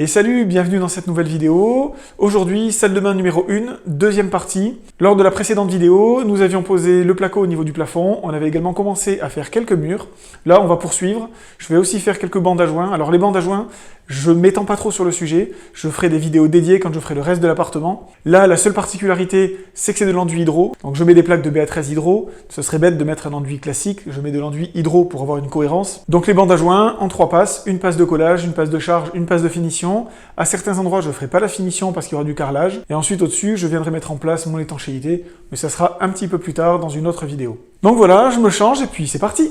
Et salut, bienvenue dans cette nouvelle vidéo. Aujourd'hui, salle de bain numéro 1, deuxième partie. Lors de la précédente vidéo, nous avions posé le placo au niveau du plafond. On avait également commencé à faire quelques murs. Là, on va poursuivre. Je vais aussi faire quelques bandes à joints. Alors les bandes à joints, je m'étends pas trop sur le sujet. Je ferai des vidéos dédiées quand je ferai le reste de l'appartement. Là, la seule particularité, c'est que c'est de l'enduit hydro. Donc je mets des plaques de BA13 hydro. Ce serait bête de mettre un enduit classique. Je mets de l'enduit hydro pour avoir une cohérence. Donc les bandes à joints en 3 passes. Une passe de collage, une passe de charge, une passe de finition. À certains endroits, je ne ferai pas la finition parce qu'il y aura du carrelage. Et ensuite, au-dessus, je viendrai mettre en place mon étanchéité. Mais ça sera un petit peu plus tard dans une autre vidéo. Donc voilà, je me change et puis c'est parti!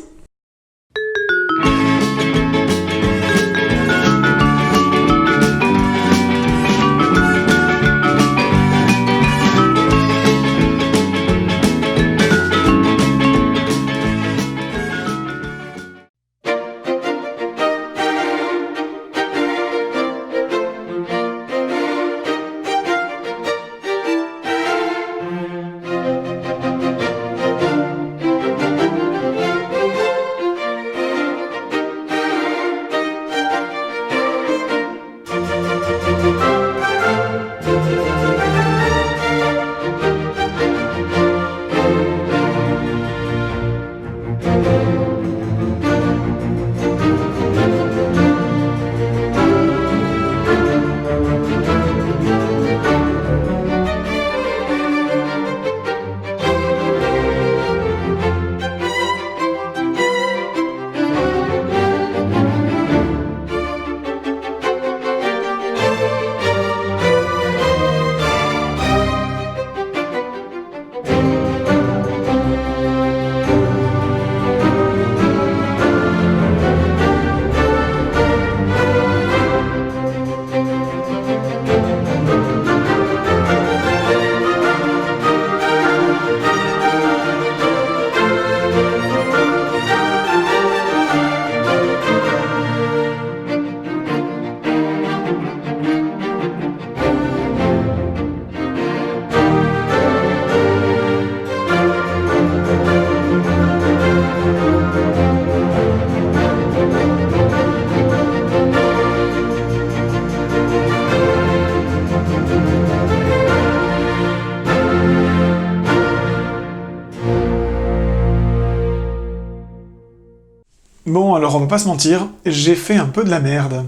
Bon, alors on va pas se mentir, j'ai fait un peu de la merde.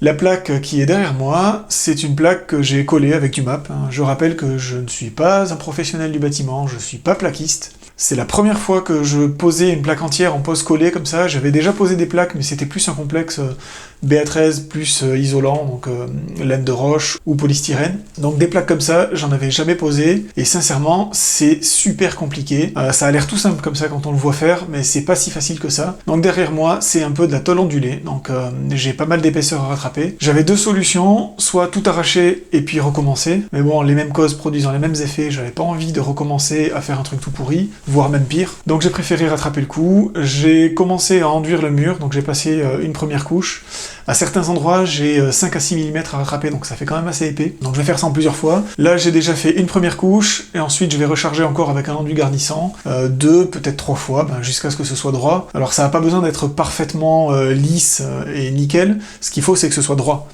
La plaque qui est derrière moi, c'est une plaque que j'ai collée avec du MAP. Je rappelle que je ne suis pas un professionnel du bâtiment, je suis pas plaquiste. C'est la première fois que je posais une plaque entière en pose collée comme ça. J'avais déjà posé des plaques, mais c'était plus un complexe BA13 plus isolant, donc laine de roche ou polystyrène. Donc des plaques comme ça, j'en avais jamais posé, et sincèrement, c'est super compliqué. Ça a l'air tout simple comme ça quand on le voit faire, mais c'est pas si facile que ça. Donc derrière moi, c'est un peu de la tôle ondulée, donc j'ai pas mal d'épaisseur à rattraper. J'avais deux solutions, soit tout arracher et puis recommencer, mais bon, les mêmes causes produisant les mêmes effets, j'avais pas envie de recommencer à faire un truc tout pourri, voire même pire. Donc j'ai préféré rattraper le coup. J'ai commencé à enduire le mur, donc j'ai passé une première couche. À certains endroits, j'ai 5 à 6 mm à rattraper, donc ça fait quand même assez épais. Donc je vais faire ça en plusieurs fois. Là, j'ai déjà fait une première couche, et ensuite je vais recharger encore avec un enduit garnissant, 2, peut-être 3 fois, jusqu'à ce que ce soit droit. Alors ça n'a pas besoin d'être parfaitement lisse et nickel, ce qu'il faut c'est que ce soit droit.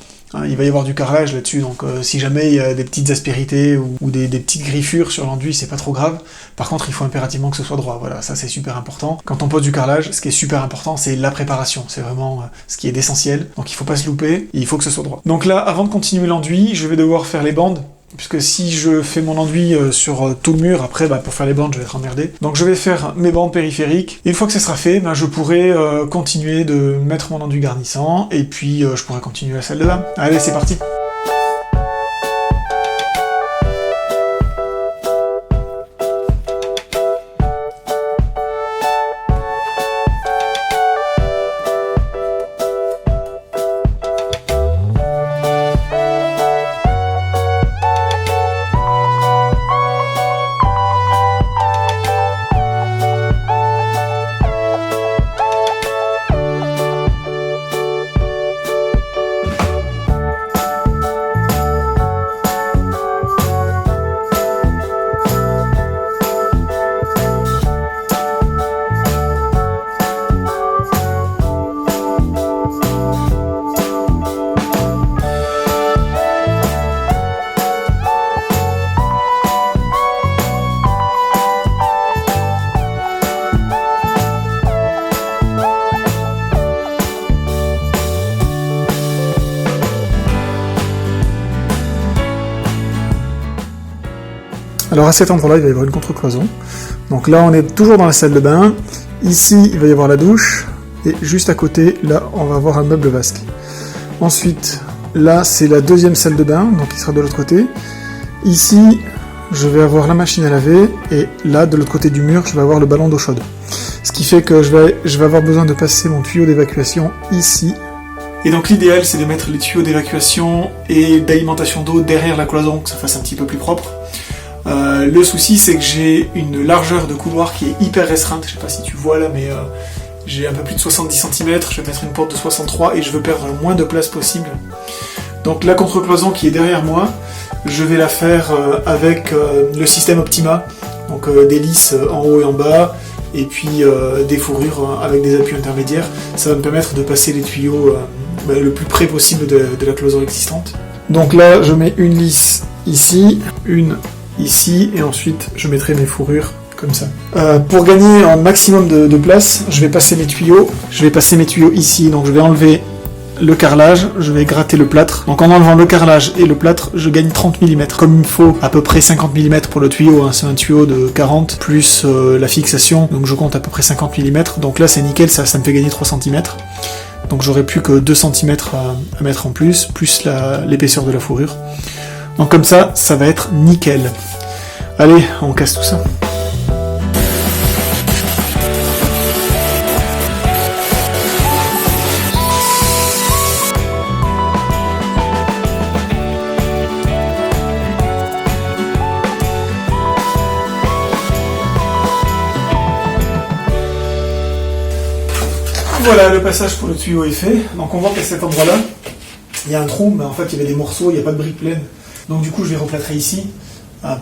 Il va y avoir du carrelage là-dessus, donc si jamais il y a des petites aspérités ou des petites griffures sur l'enduit, c'est pas trop grave. Par contre, il faut impérativement que ce soit droit, voilà, ça c'est super important. Quand on pose du carrelage, ce qui est super important, c'est la préparation, c'est vraiment ce qui est d'essentiel, donc il faut pas se louper, et il faut que ce soit droit. Donc là, avant de continuer l'enduit, je vais devoir faire les bandes, puisque si je fais mon enduit sur tout le mur, après pour faire les bandes je vais être emmerdé. Donc je vais faire mes bandes périphériques, et une fois que ça sera fait, je pourrai continuer de mettre mon enduit garnissant, et puis je pourrai continuer la salle de bain. Allez, c'est parti! Alors à cet endroit-là, il va y avoir une contre-cloison. Donc là, on est toujours dans la salle de bain. Ici, il va y avoir la douche. Et juste à côté, là, on va avoir un meuble vasque. Ensuite, là, c'est la deuxième salle de bain, donc qui sera de l'autre côté. Ici, je vais avoir la machine à laver. Et là, de l'autre côté du mur, je vais avoir le ballon d'eau chaude. Ce qui fait que je vais avoir besoin de passer mon tuyau d'évacuation ici. Et donc l'idéal, c'est de mettre les tuyaux d'évacuation et d'alimentation d'eau derrière la cloison, que ça fasse un petit peu plus propre. Le souci, c'est que j'ai une largeur de couloir qui est hyper restreinte. Je sais pas si tu vois là, mais j'ai un peu plus de 70 cm. Je vais mettre une porte de 63 et je veux perdre le moins de place possible. Donc la contre-cloison qui est derrière moi, je vais la faire avec le système Optima. Donc des lisses en haut et en bas, et puis des fourrures avec des appuis intermédiaires. Ça va me permettre de passer les tuyaux le plus près possible de la cloison existante. Donc là, je mets une lisse ici, une ici, et ensuite je mettrai mes fourrures comme ça. Pour gagner un maximum de place, je vais passer mes tuyaux. Je vais passer mes tuyaux ici, donc je vais enlever le carrelage, je vais gratter le plâtre. Donc en enlevant le carrelage et le plâtre, je gagne 30 mm. Comme il me faut à peu près 50 mm pour le tuyau, hein, c'est un tuyau de 40 plus la fixation, donc je compte à peu près 50 mm. Donc là c'est nickel, ça me fait gagner 3 cm. Donc j'aurai plus que 2 cm à mettre en plus l'épaisseur de la fourrure. Donc comme ça va être nickel. Allez, on casse tout ça. Voilà, le passage pour le tuyau est fait. Donc on voit qu'à cet endroit-là, il y a un trou, mais en fait il y avait des morceaux, il n'y a pas de briques pleines. Donc du coup je vais replâtrer ici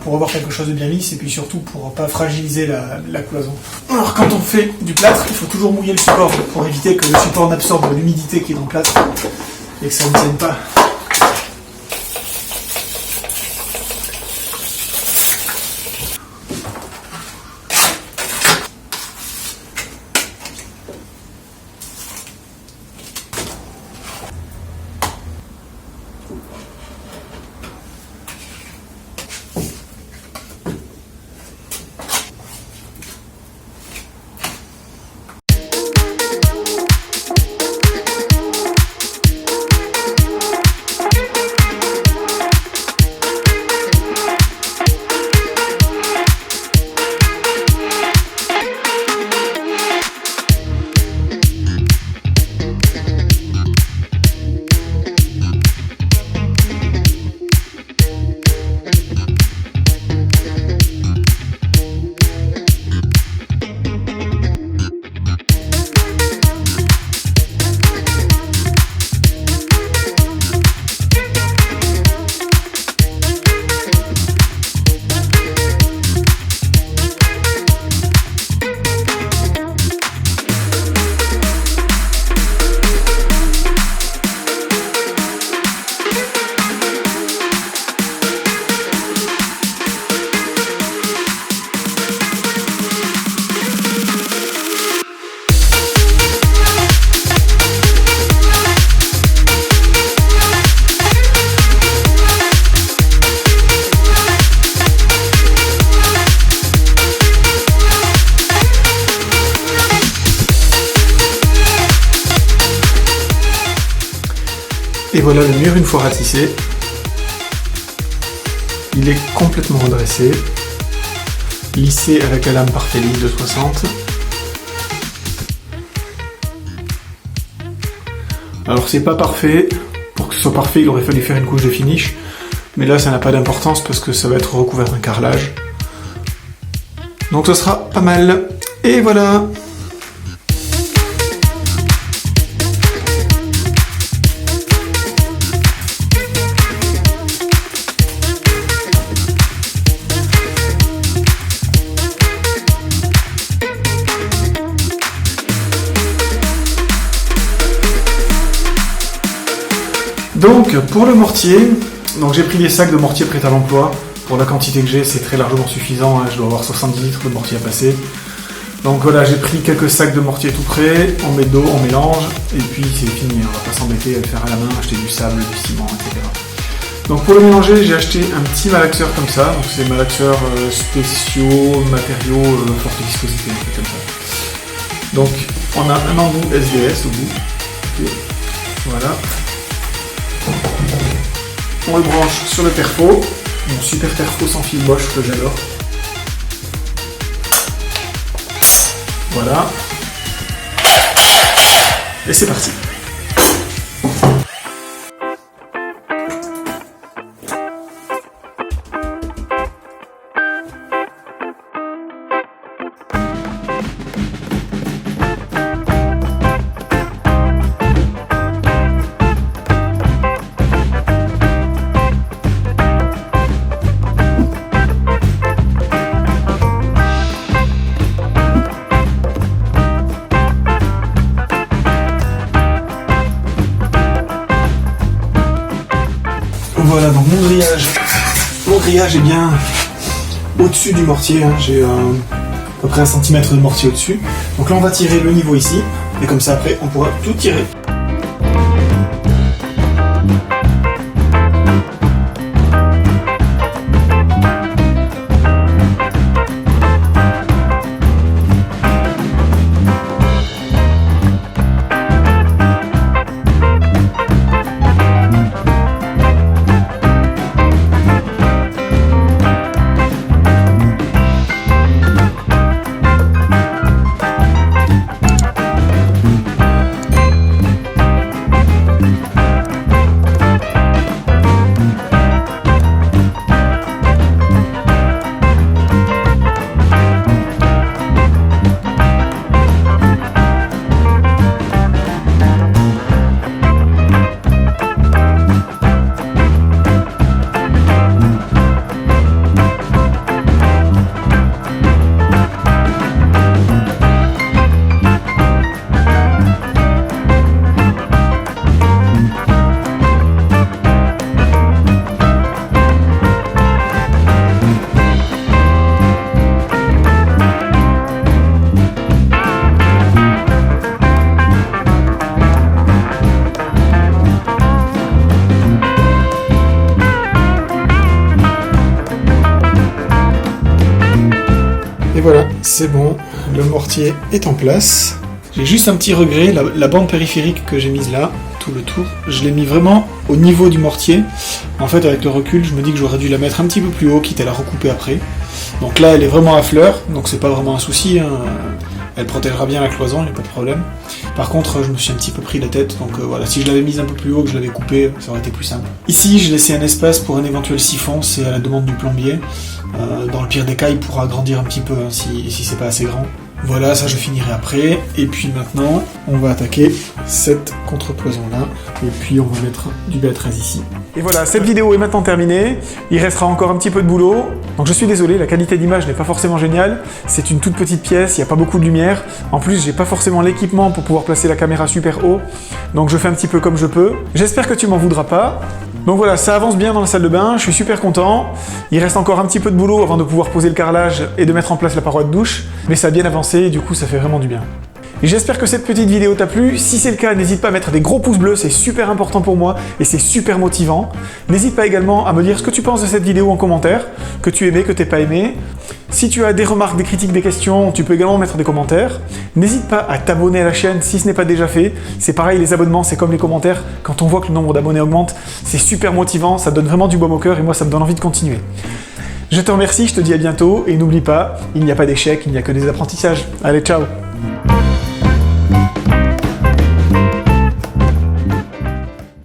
pour avoir quelque chose de bien lisse et puis surtout pour pas fragiliser la cloison. Alors quand on fait du plâtre, il faut toujours mouiller le support pour éviter que le support n'absorbe l'humidité qui est dans le plâtre et que ça ne tienne pas. Et voilà le mur une fois ratissé. Il est complètement redressé, lissé avec la lame Parfailine de 60. Alors c'est pas parfait, pour que ce soit parfait il aurait fallu faire une couche de finish, mais là ça n'a pas d'importance parce que ça va être recouvert d'un carrelage. Donc ce sera pas mal. Et voilà. Donc pour le mortier, j'ai pris des sacs de mortier prêt à l'emploi. Pour la quantité que j'ai, c'est très largement suffisant, hein, je dois avoir 70 litres de mortier à passer. Donc voilà, j'ai pris quelques sacs de mortier tout prêts, on met de l'eau, on mélange, et puis c'est fini, on va pas s'embêter à le faire à la main, acheter du sable, du ciment, etc. Donc pour le mélanger, j'ai acheté un petit malaxeur comme ça, donc c'est des malaxeurs spéciaux, matériaux forte viscosité, un truc comme ça. Donc on a un embout SDS au bout. Okay. Voilà. On le branche sur le perfo, mon super perfo sans fil Bosch que j'adore. Voilà. Et c'est parti. Voilà, donc mon grillage est bien au-dessus du mortier, hein. J'ai à peu près 1 cm de mortier au-dessus. Donc là on va tirer le niveau ici, et comme ça après on pourra tout tirer. Et voilà, c'est bon, le mortier est en place. J'ai juste un petit regret, la bande périphérique que j'ai mise là, tout le tour, je l'ai mis vraiment au niveau du mortier. En fait, avec le recul, je me dis que j'aurais dû la mettre un petit peu plus haut, quitte à la recouper après. Donc là, elle est vraiment à fleur, donc c'est pas vraiment un souci, hein. Elle protégera bien la cloison, il n'y a pas de problème. Par contre, je me suis un petit peu pris la tête, donc voilà, si je l'avais mise un peu plus haut, que je l'avais coupée, ça aurait été plus simple. Ici, j'ai laissé un espace pour un éventuel siphon, c'est à la demande du plombier. Dans le pire des cas, il pourra agrandir un petit peu hein, si c'est pas assez grand. Voilà, ça je finirai après. Et puis maintenant, on va attaquer cette contrepoison-là. Et puis on va mettre du B13 ici. Et voilà, cette vidéo est maintenant terminée. Il restera encore un petit peu de boulot. Donc je suis désolé, la qualité d'image n'est pas forcément géniale. C'est une toute petite pièce, il n'y a pas beaucoup de lumière. En plus, j'ai pas forcément l'équipement pour pouvoir placer la caméra super haut. Donc je fais un petit peu comme je peux. J'espère que tu m'en voudras pas. Donc voilà, ça avance bien dans la salle de bain, je suis super content. Il reste encore un petit peu de boulot avant de pouvoir poser le carrelage et de mettre en place la paroi de douche. Mais ça a bien avancé et du coup ça fait vraiment du bien. Et j'espère que cette petite vidéo t'a plu. Si c'est le cas, n'hésite pas à mettre des gros pouces bleus, c'est super important pour moi et c'est super motivant. N'hésite pas également à me dire ce que tu penses de cette vidéo en commentaire, que tu aimais, que t'es pas aimé. Si tu as des remarques, des critiques, des questions, tu peux également mettre des commentaires. N'hésite pas à t'abonner à la chaîne si ce n'est pas déjà fait. C'est pareil, les abonnements, c'est comme les commentaires. Quand on voit que le nombre d'abonnés augmente, c'est super motivant, ça donne vraiment du baume au cœur et moi ça me donne envie de continuer. Je te remercie, je te dis à bientôt et n'oublie pas, il n'y a pas d'échec, il n'y a que des apprentissages. Allez, ciao!